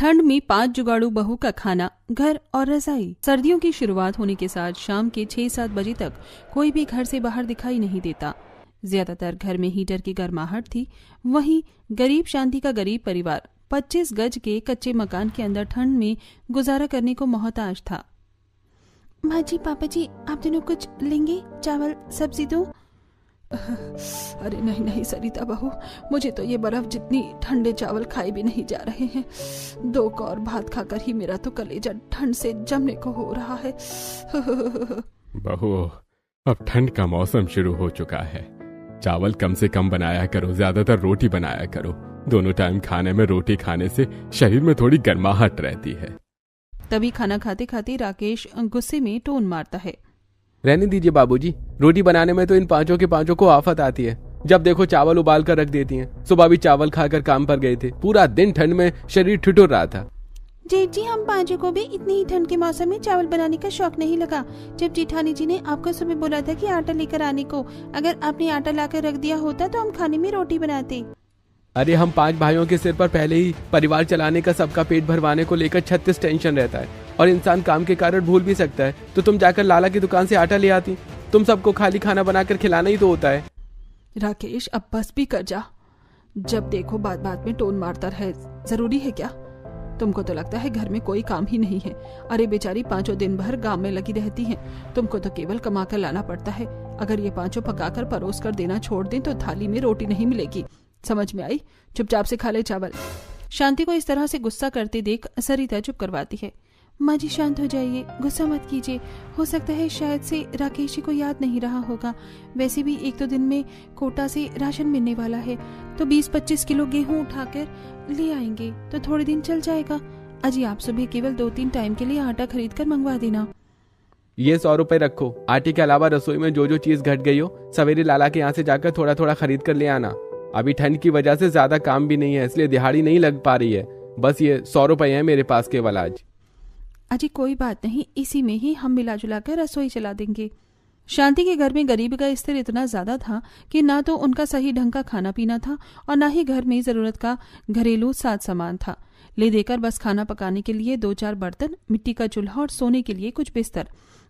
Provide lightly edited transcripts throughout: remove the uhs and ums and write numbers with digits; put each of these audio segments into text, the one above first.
ठंड में 5 जुगाड़ू बहू का खाना, घर और रजाई। सर्दियों की शुरुआत होने के साथ शाम के 6-7 बजे तक कोई भी घर से बाहर दिखाई नहीं देता। ज्यादातर घर में हीटर की गर्माहट थी। वहीं गरीब शांति का गरीब परिवार 25 गज के कच्चे मकान के अंदर ठंड में गुजारा करने को मोहताज था। माँ जी, पापा जी, आप दोनों कुछ लेंगे? चावल, सब्जी दो। अरे नहीं नहीं सरिता बहू, मुझे तो ये बर्फ जितनी ठंडे चावल खाए भी नहीं जा रहे हैं। 2 कौर भात खाकर ही मेरा तो कलेजा ठंड से जमने को हो रहा है। बहू, अब ठंड का मौसम शुरू हो चुका है। चावल कम से कम बनाया करो, ज्यादातर रोटी बनाया करो। दोनों टाइम खाने में रोटी खाने से शरीर में थोड़ी गर्माहट रहती है। तभी खाना खाते खाते राकेश गुस्से में टोन मारता है। रहने दीजिए बाबूजी, रोटी बनाने में तो इन पांचों के पांचों को आफत आती है। जब देखो चावल उबाल कर रख देती हैं। सुबह भी चावल खाकर काम पर गए थे। पूरा दिन ठंड में शरीर ठिठुर रहा था। जेठ जी, हम पांचों को भी इतनी ही ठंड के मौसम में चावल बनाने का शौक नहीं लगा। जब जेठानी जी ने आपको सुबह बोला था कि आटा लेकर आने को, अगर आपने आटा लाकर रख दिया होता तो हम खाने में रोटी बनाते। अरे हम 5 भाइयों के सिर पर पहले ही परिवार चलाने का, सबका पेट भरवाने को लेकर 36 टेंशन रहता है और इंसान काम के कारण भूल भी सकता है। तो तुम जाकर लाला की दुकान से आटा ले आती। तुम सबको खाली खाना बनाकर खिलाना ही तो होता है। राकेश, अब बस भी कर जा। जब देखो बात बात में टोन मारता रहे। जरूरी है क्या? तुमको तो लगता है घर में कोई काम ही नहीं है। अरे बेचारी 5 दिन भर गांव में लगी रहती हैं। तुमको तो केवल कमा कर लाना पड़ता है। अगर ये 5 पकाकर परोस कर देना छोड़ दें तो थाली में रोटी नहीं मिलेगी। समझ में आई? चुपचाप से खा ले चावल। शांति को इस तरह से गुस्सा करते देख सरिता चुप करवाती है। माँ जी, शांत हो जाइए, गुस्सा मत कीजिए। हो सकता है शायद से राकेश जी को याद नहीं रहा होगा। वैसे भी 1-2 दिन में कोटा से राशन मिलने वाला है, तो 20-25 किलो गेहूं उठाकर ले आएंगे तो थोड़े दिन चल जाएगा। अजी, आप सुबह केवल 2-3 टाइम के लिए आटा खरीद कर मंगवा देना। ये 100 रुपए रखो। आटे के अलावा रसोई में जो जो चीज घट गई हो, सवेरे लाला के यहाँ से जाकर थोड़ा थोड़ा खरीद कर ले आना। अभी ठंड की वजह से ज्यादा काम भी नहीं है, इसलिए दिहाड़ी नहीं लग पा रही है। बस ये 100 रुपए है मेरे पास केवल आज। अजी कोई बात नहीं, इसी में ही हम मिला जुला कर रसोई चला देंगे। शांति के घर में गरीबी का स्तर इतना ज्यादा था कि ना तो उनका सही ढंग का खाना पीना था और ना ही घर में जरूरत का घरेलू साज सामान था। ले देकर बस खाना पकाने के लिए 2-4 बर्तन, मिट्टी का चूल्हा और सोने के लिए कुछ बिस्तर।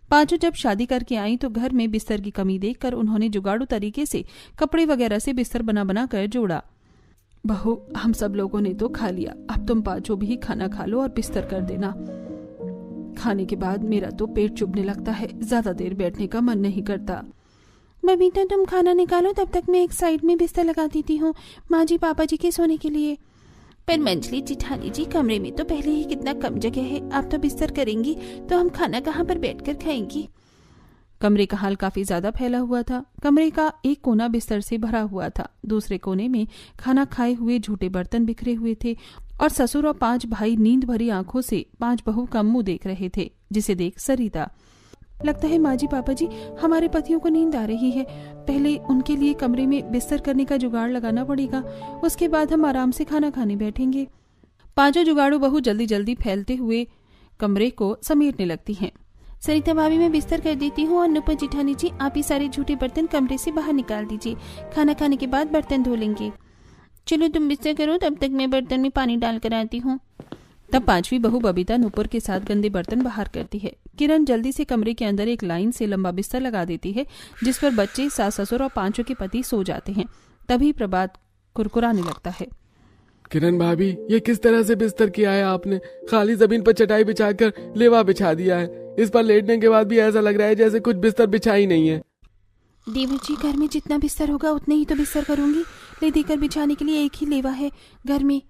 पांचों जब शादी करके आई तो घर में बिस्तर की कमी देखकर उन्होंने जुगाड़ू तरीके से कपड़े वगैरह से बिस्तर बना बना कर जोड़ा। बहू, हम सब लोगों ने तो खा लिया, अब तुम पांचों भी खाना खा लो और बिस्तर कर देना। खाने के बाद मेरा तो पेट चुभने लगता है, ज्यादा देर बैठने का मन नहीं करता। बबीता, तुम खाना निकालो, तब तक मैं एक साइड में बिस्तर लगा देती हूँ माँ जी पापा जी के सोने के लिए। पर मंजली जिठानी जी, कमरे में तो पहले ही कितना कम जगह है। आप तो बिस्तर करेंगी तो हम खाना कहाँ पर बैठकर खाएंगी? कमरे का हाल काफी ज्यादा फैला हुआ था। कमरे का एक कोना बिस्तर से भरा हुआ था। दूसरे कोने में खाना खाए हुए झूठे बर्तन बिखरे हुए थे और ससुर और 5 भाई नींद भरी आंखों से 5 बहू का मुंह देख रहे थे, जिसे देख सरिता, लगता है माँ जी पापा जी, हमारे पतियों को नींद आ रही है। पहले उनके लिए कमरे में बिस्तर करने का जुगाड़ लगाना पड़ेगा, उसके बाद हम आराम से खाना खाने बैठेंगे। 5 जुगाड़ू बहू जल्दी जल्दी फैलते हुए कमरे को समेटने लगती हैं। सरिता भाभी, मैं बिस्तर कर देती हूँ और नुपुर जिठानी जी, आप ही सारे झूठे बर्तन कमरे से बाहर निकाल दीजिए। खाना खाने के बाद बर्तन धो लेंगे। चलो तुम बिस्तर करो, तब तक मैं बर्तन में पानी डाल कर आती हूँ। तब 5वीं बहू बबीता नुपुर के साथ गंदे बर्तन बाहर करती है। किरण जल्दी से कमरे के अंदर एक लाइन से लंबा बिस्तर लगा देती है, जिस पर बच्चे, सास ससुर और 5 के पति सो जाते हैं। तभी प्रभात कुरकुराने लगता है। किरण भाभी, ये किस तरह से बिस्तर किया है आपने? खाली जमीन पर चटाई बिछाकर लेवा बिछा दिया है। इस पर लेटने के बाद भी ऐसा लग रहा है जैसे कुछ बिस्तर बिछा ही नहीं है। देवर जी, घर में जितना बिस्तर होगा उतने ही तो बिस्तर करूंगी। ले देकर बिछाने के लिए एक ही लेवा है घर में।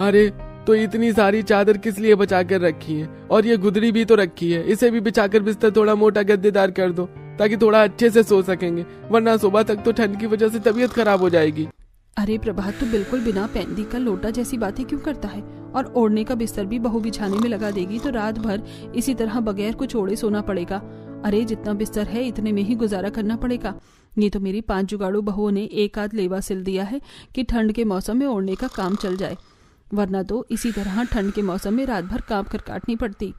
अरे तो इतनी सारी चादर किस लिए बचा कर रखी है? और ये गुदड़ी भी तो रखी है, इसे भी बिछाकर बिस्तर थोड़ा मोटा गद्देदार कर दो ताकि थोड़ा अच्छे से सो सकेंगे, वरना सुबह तक तो ठंड की वजह से तबीयत खराब हो जाएगी। अरे प्रभात, तो बिल्कुल बिना पैंदी का लोटा जैसी बातें क्यों करता है? और ओढ़ने का बिस्तर भी बहू बिछाने में लगा देगी तो रात भर इसी तरह बगैर कुछ ओढ़े सोना पड़ेगा। अरे जितना बिस्तर है इतने में ही गुजारा करना पड़ेगा। ये तो मेरी 5 जुगाड़ू बहुओं ने एक आध लेवा सिल दिया है कि ठंड के मौसम में ओढ़ने का काम चल जाए, वरना तो इसी तरह ठंड के मौसम में रात भर कांप कर काटनी पड़ती।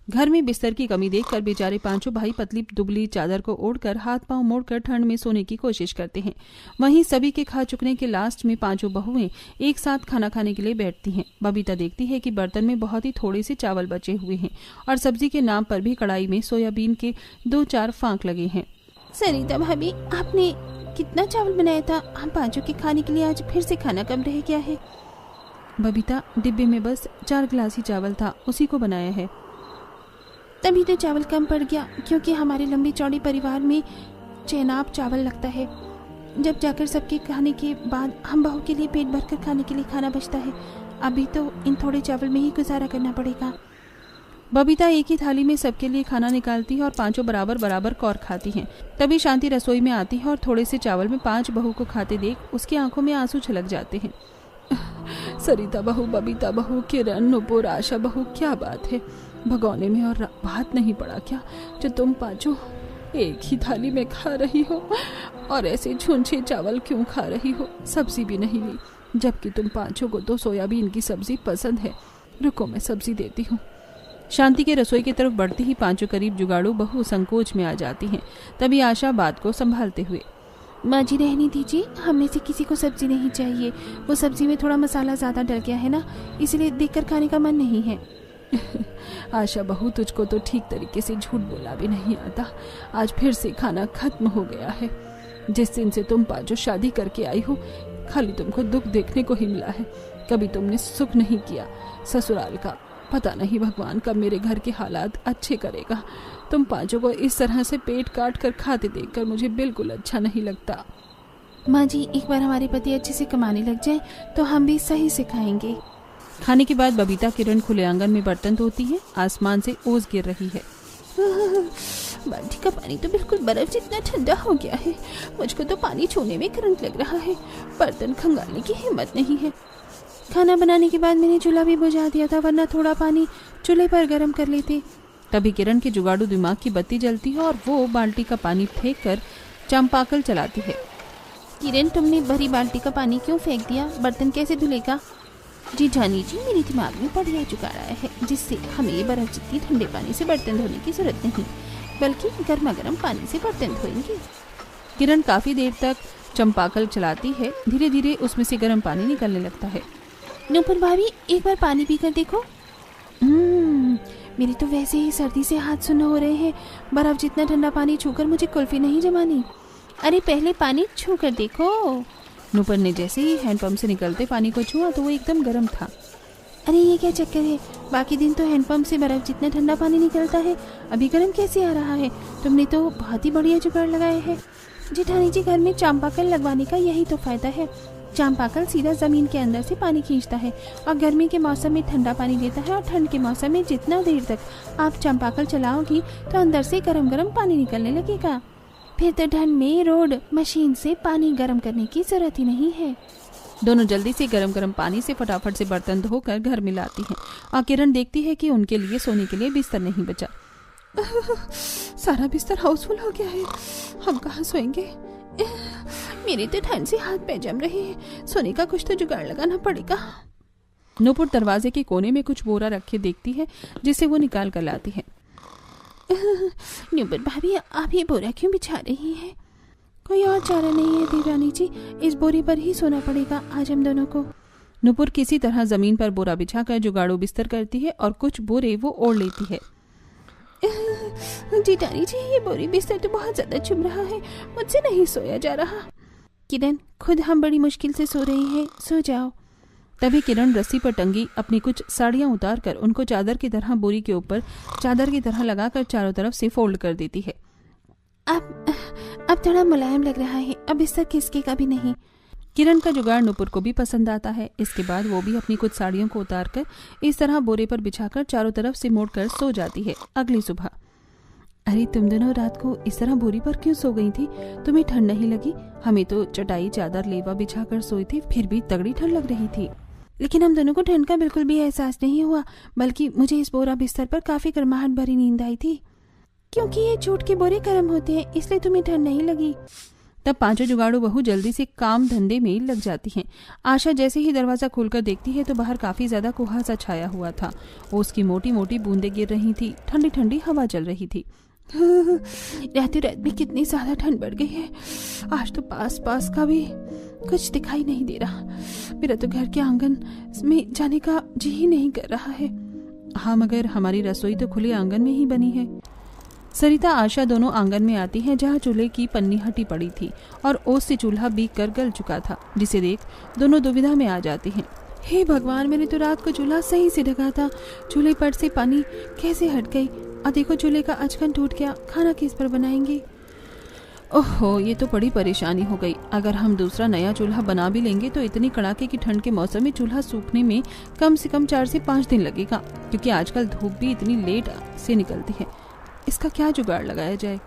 घर में बिस्तर की कमी देखकर बेचारे पांचों भाई पतली दुबली चादर को ओढ़कर हाथ पांव मोड़कर ठंड में सोने की कोशिश करते हैं। वहीं सभी के खा चुकने के लास्ट में पांचों बहुएं एक साथ खाना खाने के लिए बैठती हैं। बबीता देखती है कि बर्तन में बहुत ही थोड़े से चावल बचे हुए हैं और सब्जी के नाम पर भी कढ़ाई में सोयाबीन के 2-4 फांक लगे हैं। सरिता भाभी, आपने कितना चावल बनाया था? हम पांचों के खाने के लिए आज फिर से खाना कम रह गया है। बबीता, डिब्बे में बस 4 गिलास ही चावल था, उसी को बनाया है। तभी तो चावल कम पड़ गया, क्योंकि हमारे लंबी चौड़ी परिवार में चेनाब चावल लगता है। जब जाकर सबके खाने के बाद हम बहू के लिए पेट भरकर खाने के लिए खाना बचता है। अभी तो इन थोड़े चावल में ही गुजारा करना पड़ेगा। बबीता एक ही थाली में सबके लिए खाना निकालती है और पांचों बराबर बराबर कौर खाती हैं। तभी शांति रसोई में आती है और थोड़े से चावल में 5 बहू को खाते देख उसकी आंखों में आंसू छलक जाते हैं। सरिता बहू, बबीता बहू, किरण, नुपुर, आशा बहू, क्या बात है, भगोने में और भात नहीं पड़ा क्या जो तुम पांचों एक ही थाली में खा रही हो? और ऐसे छुंछे चावल क्यों खा रही हो? सब्जी भी नहीं ली, जबकि तुम पांचों को तो सोयाबीन की सब्जी पसंद है। रुको, मैं सब्जी देती हूँ। शांति के रसोई की तरफ बढ़ती ही पांचों करीब जुगाड़ू बहू संकोच में आ जाती हैं। तभी आशा बात को संभालते हुए, माँ जी रहने दीजिए, हम में से किसी को सब्जी नहीं चाहिए। वो सब्जी में थोड़ा मसाला ज्यादा डल गया है ना, इसलिए देखकर खाने का मन नहीं है। आशा बहू, तुझको तो ठीक तरीके से झूठ बोला भी नहीं आता। आज फिर से खाना खत्म हो गया है। जिस दिन से तुम पांचों शादी करके आई हो, खाली तुमको दुख देखने को ही मिला है। कभी तुमने सुख नहीं किया ससुराल का। पता नहीं भगवान कब मेरे घर के हालात अच्छे करेगा। तुम पांचों को इस तरह से पेट काट कर खाते देखकर मुझे बिल्कुल अच्छा नहीं लगता। माँ जी, एक बार हमारे पति अच्छे से कमाने लग जाए तो हम भी सही से खाएंगे। खाने के बाद बबीता किरण खुले आंगन में बर्तन धोती है। आसमान से ओस गिर रही है। बाल्टी का पानी तो बिल्कुल बर्फ जितना ठंडा हो गया है। मुझको तो पानी छूने में करंट लग रहा है। बर्तन खंगालने की हिम्मत नहीं है। खाना बनाने के बाद मैंने चूल्हा भी बुझा दिया था, वरना थोड़ा पानी चूल्हे पर गर्म कर लेते। तभी किरण के जुगाड़ू दिमाग की बत्ती जलती है और वो बाल्टी का पानी फेंक कर चंपाकल चलाती है। किरण, तुमने भरी बाल्टी का पानी क्यों फेंक दिया? बर्तन कैसे धुलेगा? जी जानी जी, मेरे दिमाग में बढ़िया जुगाड़ आया है, जिससे हमें ये बर्फ जितनी ठंडे पानी से बर्तन धोने की जरूरत नहीं, बल्कि गर्मा गर्म पानी से बर्तन धोएंगे। किरण काफी देर तक चंपाकल चलाती है। धीरे धीरे उसमें से गर्म पानी निकलने लगता है। नुपुर भाभी, एक बार पानी पीकर देखो। मेरे तो वैसे ही सर्दी से हाथ सुन्न हो रहे हैं। बर्फ जितना ठंडा पानी छूकर मुझे कुल्फी नहीं जमानी। अरे पहले पानी छू कर देखो। नुपुर ने जैसे ही हैंडपंप से निकलते पानी को छुआ तो वो एकदम गर्म था। अरे ये क्या चक्कर है? बाकी दिन तो हैंडपंप से बर्फ जितना ठंडा पानी निकलता है, अभी गर्म कैसे आ रहा है? तुमने तो बहुत ही बढ़िया जुगाड़ लगाया है। जेठानी जी, घर में चांपाकल लगवाने का यही तो फायदा है। चांपाकल सीधा जमीन के अंदर से पानी खींचता है और गर्मी के मौसम में ठंडा पानी देता है, और ठंड के मौसम में जितना देर तक आप चांपाकल चलाओगी तो अंदर से गरम गरम पानी निकलने लगेगा। फिर तो ठंड में रोड मशीन से पानी गर्म करने की जरूरत ही नहीं है। दोनों जल्दी से गरम गरम पानी से फटाफट से बर्तन धोकर घर में लाती हैं और किरण देखती है कि उनके लिए सोने के लिए बिस्तर नहीं बचा। सारा बिस्तर हाउसफुल हो गया है, हम कहाँ सोएंगे? मेरे तो ठंड से हाथ पैर जम रहे हैं। सोने का कुछ तो जुगाड़ लगाना पड़ेगा। नूपुर दरवाजे के कोने में कुछ बोरा रखे देखती है, जिसे वो निकाल कर लाती है। नूपुर भाभी, आप ये बोरा क्यों बिछा रही हैं? कोई और चारा नहीं है देवरानी जी, इस बोरे पर ही सोना पड़ेगा आज हम दोनों को। नूपुर किसी तरह जमीन पर बोरा बिछाकर जुगाड़ू बिस्तर करती है और कुछ बोरे वो ओढ़ लेती है। जेठानी जी, ये बोरी बिस्तर तो बहुत ज्यादा चुभ रहा है, मुझसे नहीं सोया जा रहा। किरण, खुद हम बड़ी मुश्किल से सो रही हैं, सो जाओ। तभी किरण रस्सी पर टंगी अपनी कुछ साड़ियां उतारकर उनको चादर की तरह बोरी के ऊपर चादर की तरह लगाकर चारों तरफ से फोल्ड कर देती है। अब थोड़ा मुलायम लग रहा है, अब बिस्तर खिसकेगा भी नहीं। किरण का जुगाड़ नूपुर को भी पसंद आता है। इसके बाद वो भी अपनी कुछ साड़ियों को उतारकर इस तरह बोरे पर बिछाकर चारों तरफ से मोड़कर सो जाती है। अगली सुबह, अरे तुम दोनों रात को इस तरह बोरी पर क्यों सो गई थी? तुम्हें ठंड नहीं लगी? हमें तो चटाई चादर लेवा बिछाकर सोई थी, फिर भी तगड़ी ठंड लग रही थी। लेकिन हम दोनों को ठंड का बिल्कुल भी एहसास नहीं हुआ, बल्कि मुझे इस बोरा बिस्तर पर काफी गर्माहट भरी नींद आई थी। क्योंकि ये जूट के बोरे गर्म होते हैं, इसलिए तुम्हें ठंड नहीं लगी। तब पांचों जुगाड़ू बहू जल्दी से काम धंधे में लग जाती हैं। आशा जैसे ही दरवाजा खोलकर देखती है तो बाहर काफी ज्यादा कुहासा छाया हुआ था। ओस की मोटी मोटी बूंदें गिर रही थी, ठंडी ठंडी हवा चल रही थी। रात रात में कितनी ज्यादा ठंड बढ़ गई है। आज तो पास पास का भी कुछ दिखाई नहीं दे रहा। मेरा तो घर के आंगन में जाने का जी ही नहीं कर रहा है। हाँ, मगर हमारी रसोई तो खुले आंगन में ही बनी है। सरिता आशा दोनों आंगन में आती हैं, जहाँ चूल्हे की पन्नी हटी पड़ी थी और ओस से चूल्हा बीक कर गल चुका था, जिसे देख दोनों दुविधा में आ जाती हैं। हे भगवान, मैंने तो रात को चूल्हा सही से ढका था, चूल्हे पर से पानी कैसे हट गई। और देखो चूल्हे का अचकन टूट गया, खाना किस पर बनाएंगे। ओहो, ये तो बड़ी परेशानी हो गई। अगर हम दूसरा नया चूल्हा बना भी लेंगे तो इतनी कड़ाके की ठंड के मौसम में चूल्हा सूखने में कम से कम 4 से 5 दिन लगेगा, क्योंकि आजकल धूप भी इतनी लेट से निकलती है। इसका क्या जुगाड़ लगाया जाए।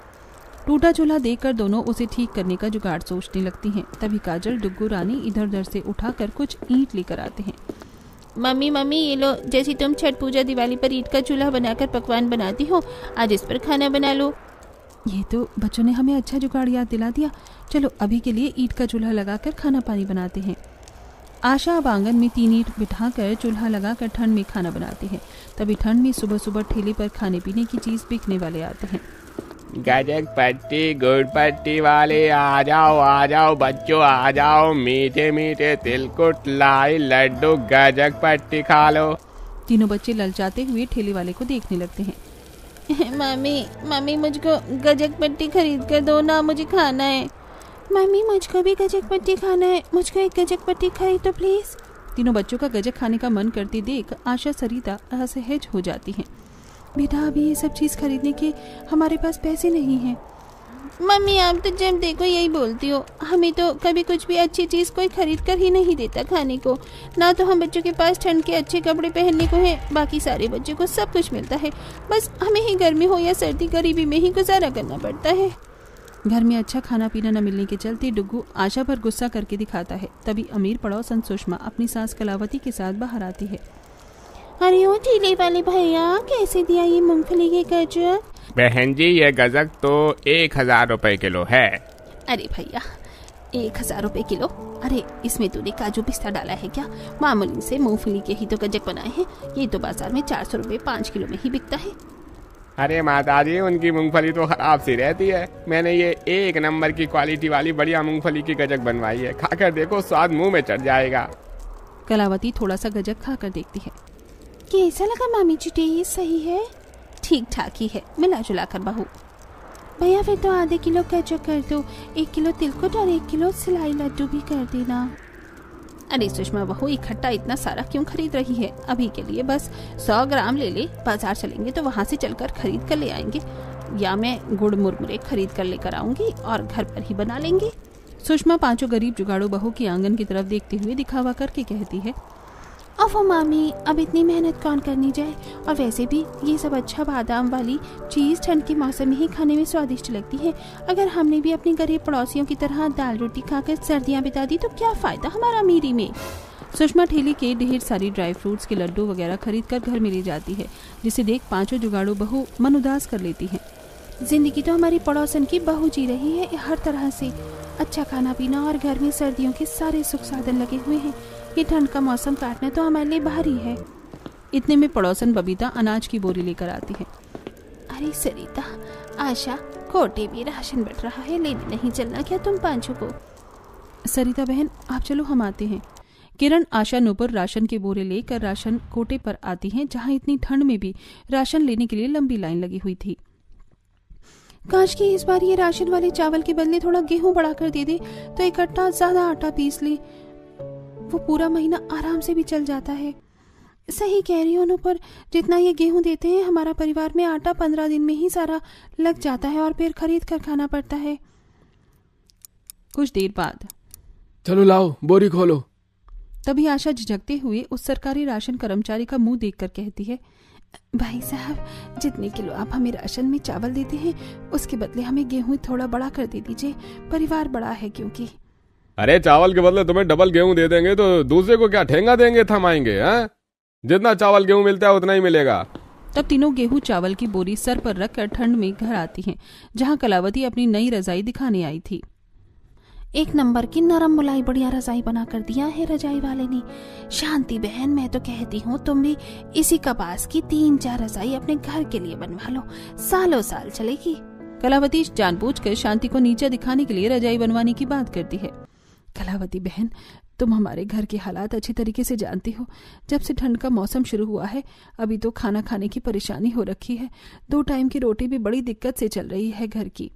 टूटा चूल्हा देखकर दोनों उसे ठीक करने का जुगाड़ सोचने लगती हैं। तभी काजल, डुग्गू, रानी इधर उधर से उठाकर कुछ ईंट लेकर आते हैं। मम्मी मम्मी ये लो, जैसे तुम छठ पूजा दिवाली पर ईंट का चूल्हा बनाकर पकवान बनाती हो, आज इस पर खाना बना लो। ये तो बच्चों ने हमें अच्छा जुगाड़ याद दिला दिया। चलो अभी के लिए ईंट का चूल्हा लगाकर खाना पानी बनाते हैं। आशा अब आंगन में 3 ईंट बिठाकर चूल्हा लगाकर ठंड में खाना बनाते हैं। तभी ठंड में सुबह सुबह ठेले पर खाने पीने की चीज बिकने वाले आते हैं। गजक पट्टी, गुड़ पट्टी वाले आ जाओ बच्चों आ जाओ, मीठे मीठे तिलकुट लाई लड्डू, गजक पट्टी खा लो। तीनों बच्चे ललचाते हुए ठेले वाले को देखने लगते हैं। मम्मी मुझको गजक पट्टी खरीद कर दो ना, मुझे खाना है। मम्मी मुझको भी गजक पट्टी खाना है, मुझको एक गजक पट्टी खरीद दो प्लीज। तीनों बच्चों का गजक खाने का मन करते देख आशा, सरिता असहज हो जाती हैं। बेटा, अभी ये सब चीज खरीदने के हमारे पास पैसे नहीं हैं। मम्मी आप तो जब देखो यही बोलती हो, हमें तो कभी कुछ भी अच्छी चीज कोई खरीद कर ही नहीं देता खाने को। ना तो हम बच्चों के पास ठंड के अच्छे कपड़े पहनने को है, बाकी सारे बच्चों को सब कुछ मिलता है। बस हमें ही गर्मी हो या सर्दी गरीबी में ही गुजारा करना पड़ता है। घर में अच्छा खाना पीना न मिलने के चलते डुग्गू आशा पर गुस्सा करके दिखाता है। तभी अमीर पड़ोसन सुषमा अपनी सास कलावती के साथ बाहर आती है। अरे ओ ठेले वाले भैया, कैसे दिया ये मूंगफली के गजक? बहन जी, ये गजक तो 1000 रुपए किलो है। अरे भैया, 1000 रुपए किलो? अरे इसमें तूने काजू पिस्ता डाला है क्या? मामूली से मूंगफली के ही तो गजक बनाए हैं। ये तो बाजार में 400 रुपए 5 किलो में ही बिकता है। अरे माताजी, उनकी मूंगफली तो खराब सी रहती है। मैंने ये 1 नंबर की क्वालिटी वाली बढ़िया मूंगफली की गजक बनवाई है, खाकर देखो, स्वाद मुंह में चढ़ जाएगा। कलावती थोड़ा सा गजक खाकर देखती है। कैसा लगा मामी जी? टेस्ट सही है? ठीक ठाक ही है, मिला जुला कर बहू। भैया फिर तो आधे किलो गजक कर दो, 1 किलो तिलकुट और 1 किलो सिलाई लड्डू भी कर देना। अरे सुषमा बहू, इकट्ठा इतना सारा क्यों खरीद रही है? अभी के लिए बस 100 ग्राम ले ले, बाजार चलेंगे तो वहाँ से चलकर खरीद कर ले आएंगे, या मैं गुड़ मुरमुरे खरीद कर लेकर आऊंगी और घर पर ही बना लेंगे। सुषमा पांचों गरीब जुगाड़ू बहू की आंगन की तरफ देखते हुए दिखावा करके कहती है। ओफो मामी, अब इतनी मेहनत कौन करनी जाए? और वैसे भी ये सब अच्छा बादाम वाली चीज़ ठंड के मौसम में ही खाने में स्वादिष्ट लगती है। अगर हमने भी अपनी गरीब पड़ोसियों की तरह दाल रोटी खाकर सर्दियाँ बिता दी तो क्या फ़ायदा हमारा अमीरी में। सुषमा ठेले के ढेर सारी ड्राई फ्रूट्स के लड्डू वगैरह खरीद कर घर में ले जाती है, जिसे देख पांचों जुगाड़ू बहू मन उदास कर लेती हैं। जिंदगी तो हमारी पड़ोसन की बहू जी रही है हर तरह से। अच्छा खाना पीना और घर में सर्दियों के सारे सुख साधन लगे हुए हैं। ये ठंड का मौसम काटना तो हमारे लिए भारी है। इतने में पड़ोसन बबीता अनाज की बोरी लेकर आती है। अरे सरिता, आशा, कोटे भी राशन बट रहा है, लेने नहीं चलना क्या तुम पांचों को? सरिता बहन, आप चलो, हम आते हैं। किरण, आशा, नूपुर राशन के बोरे लेकर राशन कोटे पर आती हैं, जहां इतनी ठंड में भी राशन लेने के लिए लंबी लाइन लगी हुई थी। काश की इस बार ये राशन वाले चावल के बदले थोड़ा गेहूं बढ़ा कर दे दे तो इकट्ठा ज्यादा आटा पीस ले, वो पूरा महीना आराम से भी चल जाता है। सही कह रही हो, पर जितना ये गेहूं देते हैं हमारा परिवार में आटा 15 दिन में ही सारा लग जाता है और फिर खरीद कर खाना पड़ता है। कुछ देर बाद, चलो लाओ बोरी खोलो। तभी आशा झिझकते हुए उस सरकारी राशन कर्मचारी का मुंह देखकर कहती है, भाई साहब, जितने किलो आप हमें राशन में चावल देते हैं उसके बदले हमें गेहूं थोड़ा बड़ा कर दे दीजिए, परिवार बड़ा है क्योंकि। अरे चावल के बदले तुम्हें डबल गेहूं दे देंगे तो दूसरे को क्या ठेंगा देंगे, थमाएंगे? हैं? जितना चावल गेहूं मिलता है उतना ही मिलेगा। तब तीनों गेहूं चावल की बोरी सर पर रखकर ठंड में घर आती हैं, जहां कलावती अपनी नई रजाई दिखाने आई थी। एक नंबर की नरम मुलाई बढ़िया रजाई बना कर दिया है रजाई वाले ने। शांति बहन, मैं तो कहती हूँ तुम भी इसी कपास की 3-4 रजाई अपने घर के लिए बनवा लो, सालों साल चलेगी। कलावती जानबूझकर शांति को नीचा दिखाने के लिए रजाई बनवाने की बात करती है। कलावती बहन, तुम हमारे घर के हालात अच्छी तरीके से जानती हो। जब से ठंड का मौसम शुरू हुआ है, अभी तो खाना खाने की परेशानी हो रखी है। 2 टाइम की रोटी भी बड़ी दिक्कत से चल रही है घर की।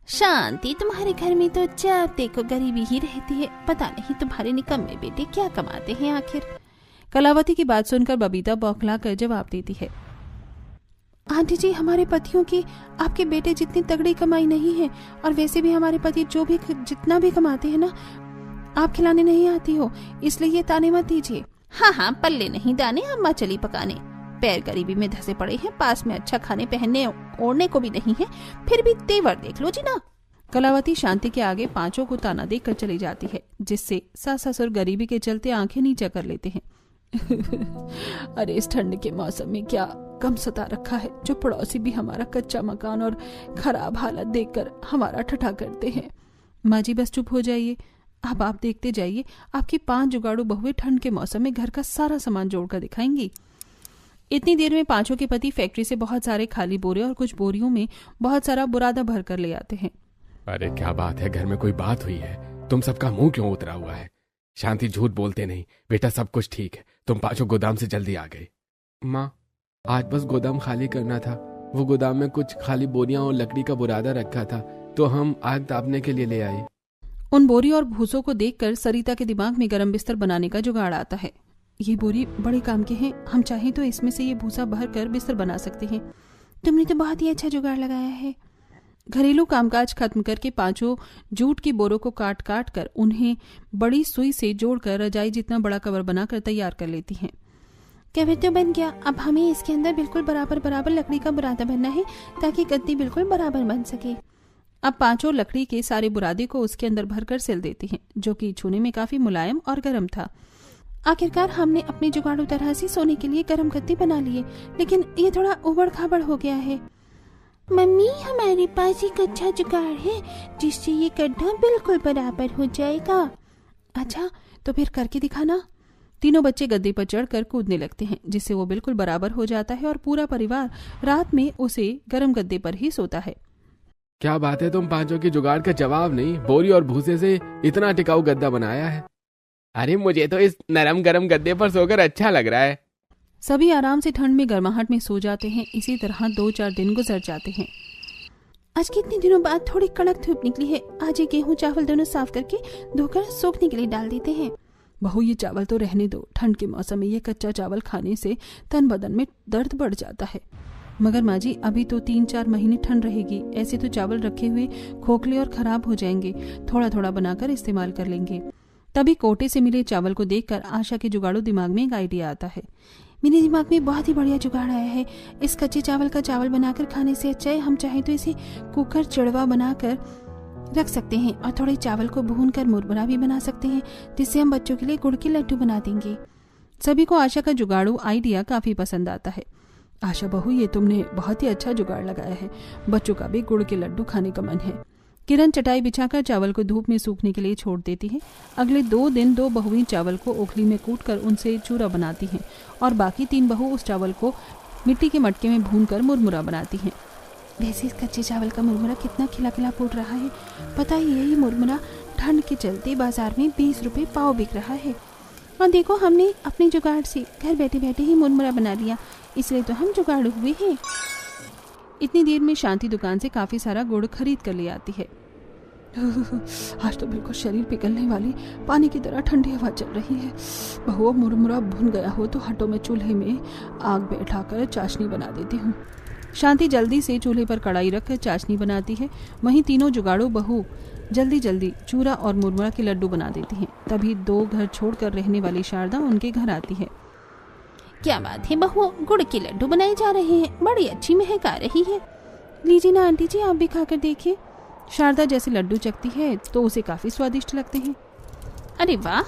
शांति, तुम्हारे घर में तो जब देखो गरीबी ही रहती है। पता नहीं तुम्हारे निकम्मे बेटे क्या कमाते हैं आखिर। कलावती की बात सुनकर बबीता बौखला कर जवाब देती है। आंटी जी, हमारे पतियों की आपके बेटे जितनी तगड़ी कमाई नहीं है, और वैसे भी हमारे पति जितना भी कमाते हैं ना, आप खिलाने नहीं आती हो, इसलिए ये ताने मत दीजिए। हाँ, पल्ले नहीं दाने, अम्मा चली पकाने। पैर गरीबी में धसे पड़े हैं, पास में अच्छा खाने पहनने ओढ़ने को भी नहीं है, फिर भी तेवर देख लो जी ना। कलावती शांति के आगे पांचों को ताना देकर चली जाती है, जिससे सास ससुर गरीबी के चलते आंखें नीचा कर लेते हैं। अरे इस ठंड के मौसम में क्या कम सता रखा है, जो पड़ोसी भी हमारा कच्चा मकान और खराब हालत देखकर हमारा ठठा करते हैं। माँ जी बस चुप हो जाइए, अब आप देखते जाइए, आपकी 5 जुगाड़ू बहुएं ठंड के मौसम में घर का सारा सामान जोड़कर दिखाएंगी। इतनी देर में पांचों के पति फैक्ट्री से बहुत सारे खाली बोरे और कुछ बोरियों में बहुत सारा बुरादा भर कर ले आते हैं। अरे क्या बात है, घर में कोई बात हुई है? तुम सबका मुंह क्यों उतरा हुआ है? शांति, झूठ बोलते नहीं बेटा, सब कुछ ठीक है। तुम पांचों गोदाम से जल्दी आ गए। माँ, आज बस गोदाम खाली करना था। वो गोदाम में कुछ खाली बोरियां और लकड़ी का बुरादा रखा था, तो हम आग तापने के लिए ले आए। उन बोरी और भूसों को देखकर सरिता के दिमाग में गर्म बिस्तर बनाने का जुगाड़ आता है। ये बोरी बड़े काम के हैं, हम चाहें तो इसमें से ये भूसा भर कर बिस्तर बना सकते हैं। तुमने तो बहुत ही अच्छा जुगाड़ लगाया है। घरेलू कामकाज खत्म करके पांचों जूट की बोरों को काट काट कर उन्हें बड़ी सुई से जोड़कर रजाई जितना बड़ा कवर बनाकर तैयार कर लेती हैं। कवर तो बन गया, अब हमें इसके अंदर बिल्कुल बराबर लकड़ी का बुरादा भरना है, ताकि गद्दी बिल्कुल बराबर बन सके। अब पांचों लकड़ी के सारे बुरादे को उसके अंदर भरकर सिल देती हैं, जो कि छूने में काफी मुलायम और गर्म था। आखिरकार हमने अपने जुगाड़ू तरह से सोने के लिए गर्म गद्दी बना लिए, लेकिन ये थोड़ा उबड़ खाबड़ हो गया है। मम्मी, हमारे पास एक अच्छा जुगाड़ है जिससे ये गड्ढा बिल्कुल बराबर हो जाएगा। अच्छा, तो फिर करके दिखाना। तीनों बच्चे गद्दे पर चढ़कर कूदने लगते हैं, जिससे वो बिल्कुल बराबर हो जाता है और पूरा परिवार रात में उसे गर्म गद्दे पर ही सोता है। क्या बात है, तुम पांचों की जुगाड़ का जवाब नहीं, बोरी और भूसे से इतना टिकाऊ गद्दा बनाया है। अरे मुझे तो इस नरम गरम गद्दे पर सोकर अच्छा लग रहा है। सभी आराम से ठंड में गर्माहट में सो जाते हैं। इसी तरह 2-4 दिन गुजर जाते हैं। आज कितने दिनों बाद थोड़ी कड़क धूप निकली है। आज ये गेहूं चावल दोनों साफ करके धोकर सूखने के लिए डाल देते हैं। बहू, ये चावल तो रहने दो, ठंड के मौसम में ये कच्चा चावल खाने से तन बदन में दर्द बढ़ जाता है। मगर माँ जी, अभी तो 3-4 महीने ठंड रहेगी, ऐसे तो चावल रखे हुए खोखले और खराब हो जाएंगे। थोड़ा थोड़ा बनाकर इस्तेमाल कर लेंगे। तभी कोटे से मिले चावल को देखकर आशा के जुगाड़ू दिमाग में एक आइडिया आता है। मेरे दिमाग में बहुत ही बढ़िया जुगाड़ आया है। इस कच्चे चावल का चावल बनाकर खाने से अच्छा है हम चाहे तो इसे कुकर चिड़वा बनाकर रख सकते हैं, और थोड़े चावल को भूनकर मुरमुरा भी बना सकते हैं, जिससे हम बच्चों के लिए गुड़ के लड्डू बना देंगे। सभी को आशा का जुगाड़ू आइडिया काफी पसंद आता है। आशा बहू, ये तुमने बहुत ही अच्छा जुगाड़ लगाया है, बच्चों का भी गुड़ के लड्डू खाने का मन है। किरण चटाई बिछाकर चावल को धूप में सूखने के लिए छोड़ देती है। अगले 2 दिन 2 बहुएं चावल को ओखली में कूटकर उनसे चूरा बनाती हैं, और बाकी 3 बहू उस चावल को मिट्टी के मटके में भूनकर मुरमुरा बनाती हैं। वैसे इस कच्चे चावल का मुरमुरा कितना खिला खिला फूट रहा है। पता ही यही मुरमुरा ठंड के चलते बाजार में 20 रुपए पाव बिक रहा है। और देखो, हमने अपने जुगाड़ से घर बैठे बैठे ही मुरमुरा बना लिया, इसलिए तो हम जुगाड़ू हुए हैं। इतनी देर में शांति दुकान से काफी सारा गुड़ खरीद कर ले आती है। आज तो बिल्कुल शरीर पिघलने वाली पानी की तरह ठंडी हवा चल रही है। बहु, मुरमुरा भुन गया हो तो हटो में चूल्हे में आग बैठाकर चाशनी बना देती हूँ। शांति जल्दी से चूल्हे पर कढ़ाई रखकर चाशनी बनाती है। वहीं तीनों जुगाड़ू बहू जल्दी जल्दी चूरा और मुरमुरा के लड्डू बना देती हैं। तभी 2 घर छोड़कर रहने वाली शारदा उनके घर आती है। क्या बात है बहू, गुड़ के लड्डू बनाए जा रहे हैं, बड़ी अच्छी महक आ रही है। लीजिए ना आंटी जी, आप भी खाकर देखिए। शारदा जैसे लड्डू चखती है तो उसे काफी स्वादिष्ट लगते हैं। अरे वाह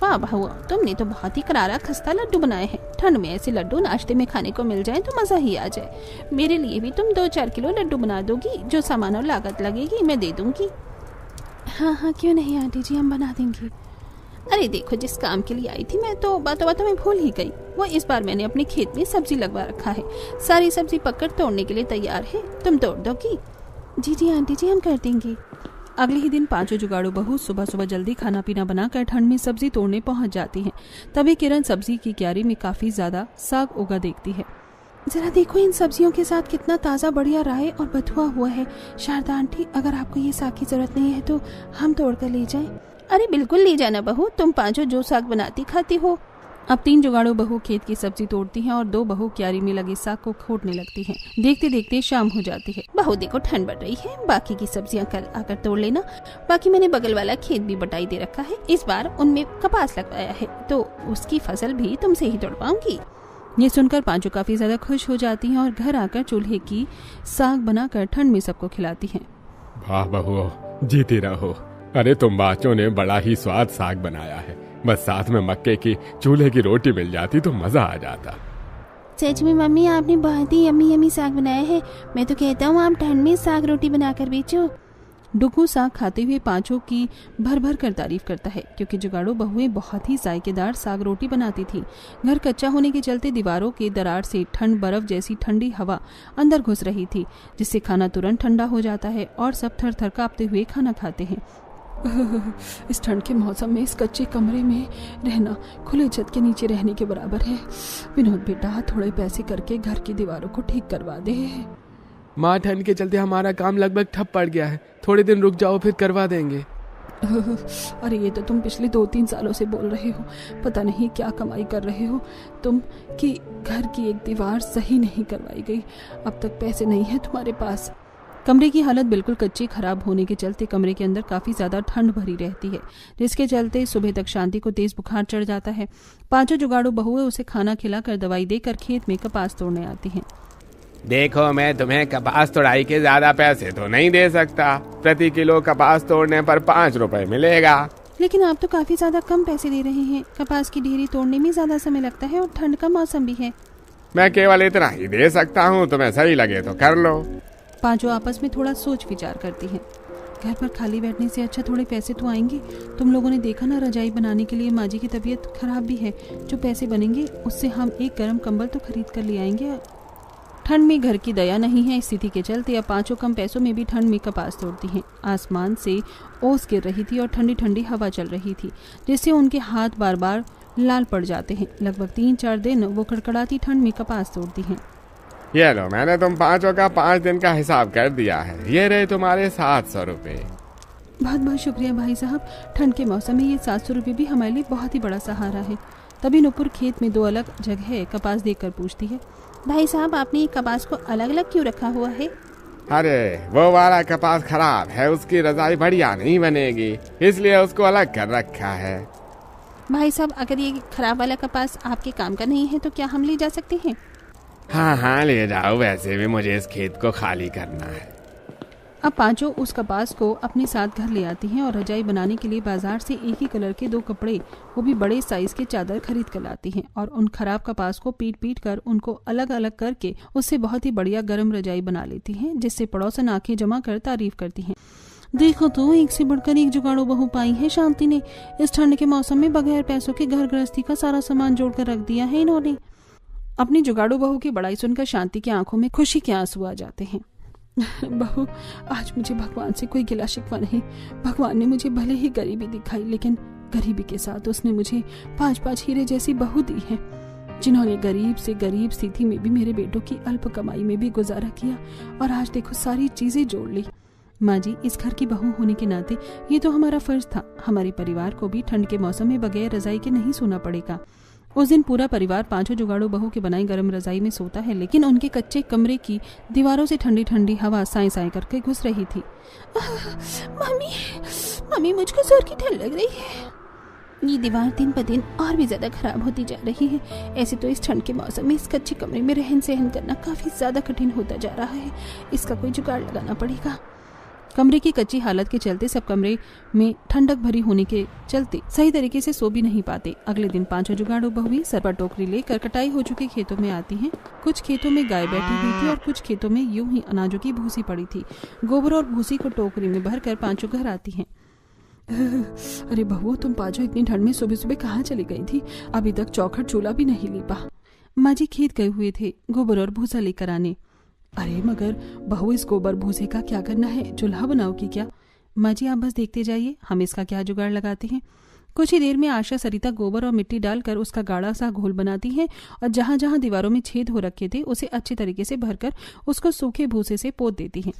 वाह बहू, तुमने तो बहुत ही करारा खस्ता लड्डू बनाए हैं। ठंड में ऐसे लड्डू नाश्ते में खाने को मिल जाए तो मजा ही आ जाए। मेरे लिए भी तुम 2-4 किलो लड्डू बना दोगी? जो सामान और लागत लगेगी मैं दे दूंगी। हाँ हाँ, क्यों नहीं आंटी जी, हम बना देंगे। अरे देखो, जिस काम के लिए आई थी मैं तो बातों बातों में भूल ही गई। वो इस बार मैंने अपने खेत में सब्जी लगवा रखा है, सारी सब्जी पककर तोड़ने के लिए तैयार है, तुम तोड़ दोगी? जी जी आंटी जी, हम कर देंगे। अगले ही दिन पांचों जुगाड़ू बहू सुबह सुबह जल्दी खाना पीना बनाकर ठंड में सब्जी तोड़ने पहुंच जाती हैं। तभी किरण सब्जी की क्यारी में काफी ज्यादा साग उगा देखती है। जरा देखो, इन सब्जियों के साथ कितना ताज़ा बढ़िया राय और बथुआ हुआ है। शारदा आंटी, अगर आपको ये साग की जरूरत नहीं है तो हम तोड़ कर ले जाएं। अरे बिल्कुल ले जाना बहू, तुम पांचों जो साग बनाती खाती हो। अब 3 जुगाड़ू बहू खेत की सब्जी तोड़ती हैं और 2 बहू क्यारी में लगे साग को खोटने लगती हैं। देखते देखते शाम हो जाती है। बहू देखो, ठंड बढ़ रही है, बाकी की सब्जियां कल आकर तोड़ लेना। बाकी मैंने बगल वाला खेत भी बटाई दे रखा है, इस बार उनमें कपास लगवाया है तो उसकी फसल भी तुमसे ही तोड़वाऊंगी। ये सुनकर पांचों काफी ज्यादा खुश हो जाती हैं और घर आकर चूल्हे की साग बनाकर ठंड में सबको खिलाती हैं। वाह बहू, जीती रहो। अरे तुम बाचों ने बड़ा ही स्वाद साग बनाया है, बस साथ में मक्के की चूल्हे की रोटी मिल जाती तो मजा आ जाता। सच में मम्मी, आपने बहुत ही यम्मी यम्मी साग बनाया है। मैं तो कहता हूँ आप ठंड में साग रोटी बनाकर बेचो। डुगू साग खाते हुए पांचों की भर भर कर तारीफ करता है, क्योंकि जुगाड़ू बहुएं बहुत ही जायकेदार साग रोटी बनाती थी। घर कच्चा होने के चलते दीवारों के दरार से ठंड बर्फ जैसी ठंडी हवा अंदर घुस रही थी, जिससे खाना तुरंत ठंडा हो जाता है और सब थर थर कांपते हुए खाना खाते हैं। इस ठंड के मौसम में इस कच्चे कमरे में रहना खुले छत के नीचे रहने के बराबर है। विनोद बेटा, थोड़े पैसे करके घर की दीवारों को ठीक करवा दे। माँ, ठंड के चलते हमारा काम लगभग ठप पड़ गया है, थोड़े दिन रुक जाओ फिर करवा देंगे। अरे ये तो तुम पिछले 2-3 सालों से बोल रहे हो, पता नहीं क्या कमाई कर रहे हो तुम कि घर की एक दीवार सही नहीं करवाई गई। अब तक पैसे नहीं है तुम्हारे पास। कमरे की हालत बिल्कुल कच्ची खराब होने के चलते कमरे के अंदर काफी ज्यादा ठंड भरी रहती है, जिसके चलते सुबह तक शांति को तेज बुखार चढ़ जाता है। पांचों जुगाड़ू बहुएं उसे खाना खिलाकर दवाई देकर खेत में कपास तोड़ने आती हैं। देखो, मैं तुम्हें कपास तोड़ाई के ज्यादा पैसे तो नहीं दे सकता, प्रति किलो कपास तोड़ने पर 5 रुपए मिलेगा। लेकिन आप तो काफी ज्यादा कम पैसे दे रहे हैं। कपास की ढेरी तोड़ने में ज्यादा समय लगता है और ठंड का मौसम भी है। मैं केवल इतना ही दे सकता हूँ, तुम्हें सही लगे तो कर लो। पांचों आपस में थोड़ा सोच विचार करती हैं। घर पर खाली बैठने से अच्छा थोड़े पैसे तो आएंगे। तुम लोगों ने देखा ना, रजाई बनाने के लिए माँ जी की तबीयत खराब भी है। जो पैसे बनेंगे उससे हम एक गर्म कंबल तो खरीद कर ले आएंगे। ठंड में घर की दया नहीं है, स्थिति के चलते अब पांचों कम पैसों में भी ठंड में कपास तोड़ती हैं। आसमान से ओस गिर रही थी और ठंडी ठंडी हवा चल रही थी, जिससे उनके हाथ बार बार लाल पड़ जाते हैं। लगभग 3-4 दिन वो कड़कड़ाती ठंड में कपास तोड़ती हैं। ये लो, मैंने तुम पांचों का 5 दिन का हिसाब कर दिया है। ये रहे तुम्हारे 700 रुपए। बहुत बहुत शुक्रिया भाई साहब। ठंड के मौसम में ये 700 रुपये भी हमारे लिए बहुत ही बड़ा सहारा है। तभी नुपुर खेत में 2 अलग जगह कपास देखकर पूछती है, भाई साहब, आपने ये कपास को अलग अलग क्यों रखा हुआ है? अरे वो वाला कपास खराब है, उसकी रजाई बढ़िया नहीं बनेगी, इसलिए उसको अलग कर रखा है। भाई साहब, अगर ये खराब वाला कपास आपके काम का नहीं है तो क्या हम ले जा सकते हैं? हाँ हाँ, ले जाओ, वैसे भी मुझे इस खेत को खाली करना है। अब पांचों उस कपास को अपने साथ घर ले आती हैं और रजाई बनाने के लिए बाजार से एक ही कलर के 2 कपड़े, वो भी बड़े साइज के चादर खरीद कर लाती हैं और उन खराब कपास को पीट पीट कर उनको अलग अलग करके उससे बहुत ही बढ़िया गर्म रजाई बना लेती हैं, जिससे पड़ोसन आंखें जमा कर तारीफ करती हैं। देखो तो, एक से बढ़कर एक जुगाड़ू बहू पाई है शांति ने। इस ठंड के मौसम में बगैर पैसों के घर गृहस्थी का सारा सामान जोड़ कर रख दिया है इन्होंने। अपनी जुगाड़ू बहू की बड़ाई सुनकर शांति की आंखों में खुशी के आंसू आ जाते हैं। बहू, आज मुझे भगवान से कोई गिला शिकवा नहीं। भगवान ने मुझे भले ही गरीबी दिखाई, लेकिन गरीबी के साथ उसने मुझे 5-5 हीरे जैसी बहू दी है, जिन्होंने गरीब से गरीब स्थिति में भी मेरे बेटों की अल्प कमाई में भी गुजारा किया और आज देखो सारी चीजें जोड़ ली। माँ जी, इस घर की बहू होने के नाते ये तो हमारा फर्ज था। हमारे परिवार को भी ठंड के मौसम में बगैर रजाई के नहीं सोना पड़ेगा। उस दिन पूरा परिवार पांचों जुगाड़ू बहू की बनाई गर्म रजाई में सोता है, लेकिन उनके कच्चे कमरे की दीवारों से ठंडी ठंडी हवा साए साए करके घुस रही थी। मम्मी, मुझको जोर की ठंड लग रही है। ये दीवार दिन ब दिन और भी ज्यादा खराब होती जा रही है। ऐसे तो इस ठंड के मौसम में इस कच्चे कमरे में रहन सहन करना काफी ज्यादा कठिन होता जा रहा है। इसका कोई जुगाड़ लगाना पड़ेगा। कमरे की कच्ची हालत के चलते सब कमरे में ठंडक भरी होने के चलते सही तरीके से सो भी नहीं पाते। अगले दिन पांचों जुगाड़ू बहुएं सर पर टोकरी लेकर कटाई हो चुके खेतों में आती हैं। कुछ खेतों में गाय बैठी हुई थी और कुछ खेतों में यूं ही अनाजों की भूसी पड़ी थी। गोबर और भूसी को टोकरी में भरकर पांचों घर आती हैं। अरे बहू, तुम पाँचों इतनी ठंड में सुबह सुबह कहाँ चली गई थी? अभी तक चौखट चूल्हा भी नहीं लीपा। माँ जी खेत गए हुए थे गोबर और भूसा लेकर आने। अरे मगर बहू, इस गोबर भूसे का क्या करना है? चूल्हा बनाओगी क्या? माँ जी आप बस देखते जाइए, हम इसका क्या जुगाड़ लगाते हैं। कुछ ही देर में आशा सरिता गोबर और मिट्टी डालकर उसका गाढ़ा सा घोल बनाती है और जहां जहां दीवारों में छेद हो रखे थे उसे अच्छे तरीके से भरकर उसको सूखे भूसे से पोत देती हैं।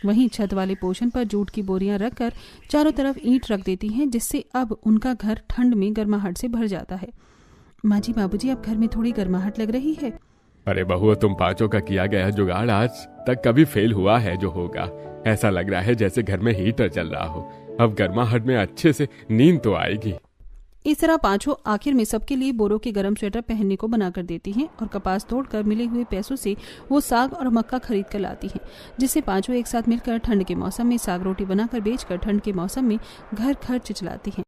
वहीं छत वाले पोर्शन पर जूट की बोरियां रखकर चारों तरफ ईंट रख देती हैं, जिससे अब उनका घर ठंड में गर्माहट से भर जाता है। माँ जी, बाबूजी, अब घर में थोड़ी गर्माहट लग रही है। अरे बहू, तुम पांचों का किया गया जुगाड़ आज तक कभी फेल हुआ है जो होगा। ऐसा लग रहा है जैसे घर में हीटर चल रहा हो। अब गर्माहट में अच्छे से नींद तो आएगी। इस तरह पांचों आखिर में सबके लिए बोरों के गर्म स्वेटर पहनने को बनाकर देती हैं और कपास तोड़कर मिले हुए पैसों से वो साग और मक्का खरीद कर लाती हैं, जिससे पांचों एक साथ मिलकर ठंड के मौसम में साग रोटी बनाकर बेचकर ठंड के मौसम में घर खर्च चलाती हैं।